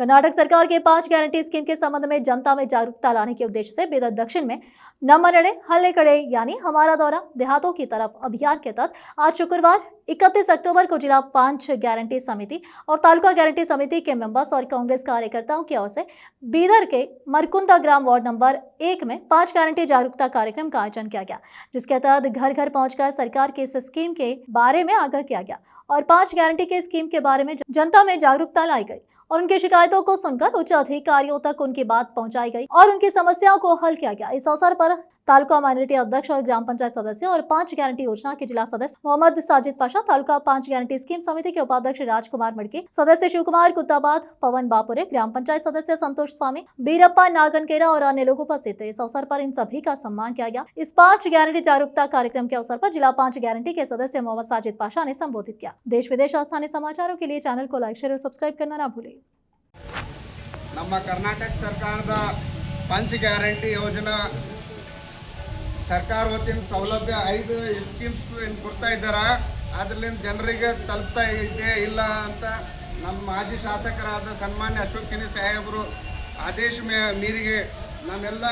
कर्नाटक सरकार के 5 guarantee scheme के संबंध में जनता में जागरूकता लाने के उद्देश्य से बीदर दक्षिण में ನಮ್ಮ ನಡೆ हल्ले कड़े यानी हमारा दौरा देहातों की तरफ अभियान के तहत आज शुक्रवार 31 अक्टूबर को जिला 5 गारंटी समिति और तालुका गारंटी समिति के मेंबर्स और कांग्रेस कार्यकर्ताओं की ओर से बीदर के मरकुंदा ग्राम वार्ड नंबर 1 में 5 गारंटी जागरूकता कार्यक्रम का आयोजन किया गया, जिसके तहत घर घर पहुंचकर सरकार की इस स्कीम के बारे में आगाह किया गया और 5 गारंटी के स्कीम के बारे में जनता में जागरूकता लाई गई और उनकी शिकायतों को सुनकर उच्च अधिकारियों तक उनकी बात पहुंचाई गई और उनकी समस्याओं को हल किया गया। इस अवसर पर तालुका माइनॉरिटी अध्यक्ष और ग्राम पंचायत सदस्य और 5 गारंटी योजना के जिला सदस्य मोहम्मद साजिद पाशा, तालुका 5 गारंटी स्कीम समिति के उपाध्यक्ष राजकुमार मड़की, सदस्य शिवकुमार कुत्ताबाद, पवन बापुरे, ग्राम पंचायत सदस्य संतोष स्वामी, बीरप्पा नागनकेरा और अन्य लोग उपस्थित थे। इस अवसर पर इन सभी का सम्मान किया गया। इस 5 गारंटी जागरूकता कार्यक्रम के अवसर पर जिला 5 गारंटी के सदस्य मोहम्मद साजिद पाशा ने संबोधित किया। देश विदेश और स्थानीय समाचारों के लिए चैनल को लाइक, शेयर और सब्सक्राइब करना न भूलें। ನಮ್ಮ ಕರ್ನಾಟಕ ಸರ್ಕಾರದ ಪಂಚ ಗ್ಯಾರಂಟಿ ಯೋಜನಾ ಸರ್ಕಾರ ವತಿಯಿಂದ ಸೌಲಭ್ಯ 5 ಸ್ಕೀಮ್ಸ್ ಏನು ಕೊಡ್ತಾ ಇದ್ದಾರೆ, ಅದರಿಂದ ಜನರಿಗೆ ತಲುಪ್ತಾ ಇದೆ ಇಲ್ಲ ಅಂತ ನಮ್ಮ ಮಾಜಿ ಶಾಸಕರಾದ ಸನ್ಮಾನ್ಯ ಅಶೋಕ್ ಕೆನಿ ಸಾಹೇಬರು ಆದೇಶ ಮೀರಿಗೆ ನಮ್ಮೆಲ್ಲ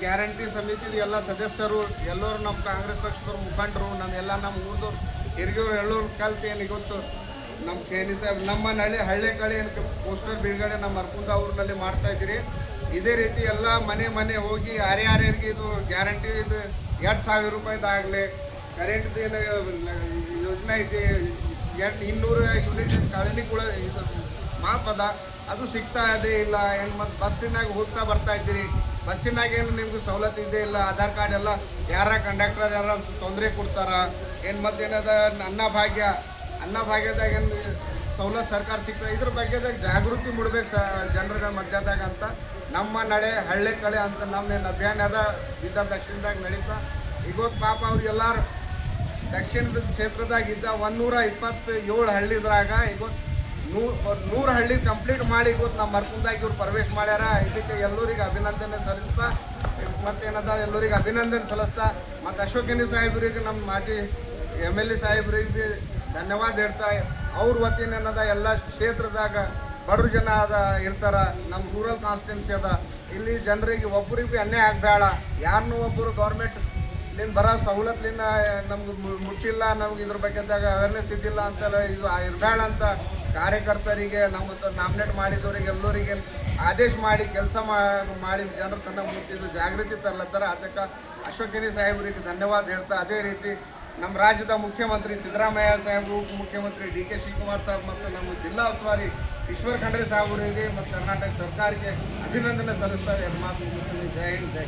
ಗ್ಯಾರಂಟಿ ಸಮಿತಿದ ಎಲ್ಲ ಸದಸ್ಯರು ಎಲ್ಲರೂ ನಮ್ಮ ಕಾಂಗ್ರೆಸ್ ಪಕ್ಷದವ್ರ ಮುಖಂಡರು ನಮ್ಮೆಲ್ಲ ನಮ್ಮ ಊರದವ್ರು ಹಿರಿಯವರು ಎಲ್ಲರೂ ಕಲ್ತು ಏನು ಇವತ್ತು ನಮ್ಮ ಕೆನಿ ಸಾಹೇಬ್ ನಮ್ಮ ಹಳ್ಳಿ ಕಳೆ ಏನು ಪೋಸ್ಟರ್ ಬಿಡುಗಡೆ ನಮ್ಮ ಮರಕುಂದ ಊರಿನಲ್ಲಿ ಮಾಡ್ತಾ ಇದ್ದೀರಿ. ಇದೇ ರೀತಿ ಎಲ್ಲ ಮನೆ ಹೋಗಿ ಯಾರ್ಯಾರಿಗೆ ಇದು ಗ್ಯಾರಂಟಿ ಇದು 2,000 ರೂಪಾಯಿದಾಗಲಿ ಕರೆಂಟ್ದು ಏನು ಯೋಜನೆ ಐತಿ 200 ಯೂನಿಟ್ ಕಳನಿಗಳ ಇದು ಮಾಪದ ಅದು ಸಿಗ್ತಾ ಇದೆ ಇಲ್ಲ ಏನು ಮತ್ತು ಬಸ್ಸಿನಾಗ ಹೋಗ್ತಾ ಬರ್ತಾ ಇದ್ದೀರಿ, ಬಸ್ಸಿನಾಗ ಏನು ನಿಮ್ಗೆ ಸವಲತ್ತು ಇದೆ ಇಲ್ಲ, ಆಧಾರ್ ಕಾರ್ಡ್ ಎಲ್ಲ ಯಾರ ಕಂಡಕ್ಟರ್ ಯಾರ ತೊಂದರೆ ಕೊಡ್ತಾರ ಏನು ಮತ್ತು ಏನದ ಅನ್ನಭಾಗ್ಯದಾಗ ಏನು ಸವಲತ್ತು ಸರ್ಕಾರ ಸಿಗ್ತದೆ, ಇದ್ರ ಬಗ್ಗೆದಾಗ ಜಾಗೃತಿ ಮೂಡಬೇಕು ಜನರ ಮಧ್ಯದಾಗ ಅಂತ ನಮ್ಮ ನಡೆ ಹಳ್ಳಿ ಕಳೆ ಅಂತ ನಮ್ಮೇನು ಅಭಿಯಾನ ಅದ ಬೀದರ್ ದಕ್ಷಿಣದಾಗ ನಡೀತಾ. ಇವತ್ತು ಪಾಪ ಅವ್ರಿಗೆಲ್ಲರೂ ದಕ್ಷಿಣದ ಕ್ಷೇತ್ರದಾಗ ಇದ್ದ 127 ಹಳ್ಳಿದ್ರಾಗ ಇವತ್ತು 100 ಹಳ್ಳಿ ಕಂಪ್ಲೀಟ್ ಮಾಡಿ ಇವತ್ತು ನಮ್ಮ ಮರಕುಂದಾಗ ಇವ್ರು ಪ್ರವೇಶ ಮಾಡ್ಯಾರ. ಇದಕ್ಕೆ ಎಲ್ಲರಿಗೆ ಅಭಿನಂದನೆ ಸಲ್ಲಿಸ್ತಾ ಮತ್ತೇನದ ಎಲ್ಲರಿಗೆ ಅಭಿನಂದನೆ ಸಲ್ಲಿಸ್ತಾ ಮತ್ತು ಅಶೋಕ್ ಕೆನಿ ಸಾಹೇಬ್ರಿಗೆ ನಮ್ಮ ಮಾಜಿ MLA ಸಾಹೇಬ್ರಿಗೆ ಧನ್ಯವಾದ ಹೇಳ್ತಾ ಅವ್ರ ವತಿಯಿಂದ ಏನದ ಎಲ್ಲ ಕ್ಷೇತ್ರದಾಗ ಬಡವ್ರ ಜನ ಇರ್ತಾರ, ನಮ್ಮ ರೂರಲ್ ಕಾನ್ಸ್ಟಿಟ್ಯೂನ್ಸಿ ಅದ, ಇಲ್ಲಿ ಜನರಿಗೆ ಒಬ್ಬರಿಗೆ ಅನ್ಯಾಯ ಆಗಬೇಡ, ಯಾರನ್ನೂ ಒಬ್ಬರು ಗೌರ್ಮೆಂಟ್ಲಿಂದ ಬರೋ ಸವಲತ್ತಲಿಂದ ನಮ್ಗೆ ಮುಟ್ಟಿಲ್ಲ, ನಮ್ಗೆ ಇದ್ರ ಬಗ್ಗೆದಾಗ ಅವೇರ್ನೆಸ್ ಇದ್ದಿಲ್ಲ ಅಂತೆಲ್ಲ ಇದು ಇರಬೇಡ ಅಂತ ಕಾರ್ಯಕರ್ತರಿಗೆ ನಮ್ಮ ನಾಮಿನೇಟ್ ಮಾಡಿದವರಿಗೆ ಎಲ್ಲರಿಗೆ ಆದೇಶ ಮಾಡಿ ಕೆಲಸ ಮಾಡಿ ಜನರ ತನಕ ಮುಟ್ಟಿದ್ದು ಜಾಗೃತಿ ತರ್ಲತ್ತಾರ. ಅದಕ್ಕೆ ಅಶೋಕ್ ಕೆನಿ ಸಾಹೇಬ್ರಿಗೆ ಧನ್ಯವಾದ ಹೇಳ್ತಾ ಅದೇ ರೀತಿ ನಮ್ಮ ರಾಜ್ಯದ ಮುಖ್ಯಮಂತ್ರಿ ಸಿದ್ದರಾಮಯ್ಯ ಸಾಹೇಬರು, ಉಪಮುಖ್ಯಮಂತ್ರಿ DK ಶಿವಕುಮಾರ್ ಸಾಹೇಬ್ ಮತ್ತು ನಮ್ಮ ಜಿಲ್ಲಾ ಉಸ್ತುವಾರಿ ಈಶ್ವರ್ ಖಂಡ್ರೆ ಸಾಹೇಬರಿಗೆ ಮತ್ತು ಕರ್ನಾಟಕ ಸರ್ಕಾರಕ್ಕೆ ಅಭಿನಂದನೆ ಸಲ್ಲಿಸ್ತಾರೆ. ಮಾತು ಜೈ ಹಿಂದ್ ಜೈ.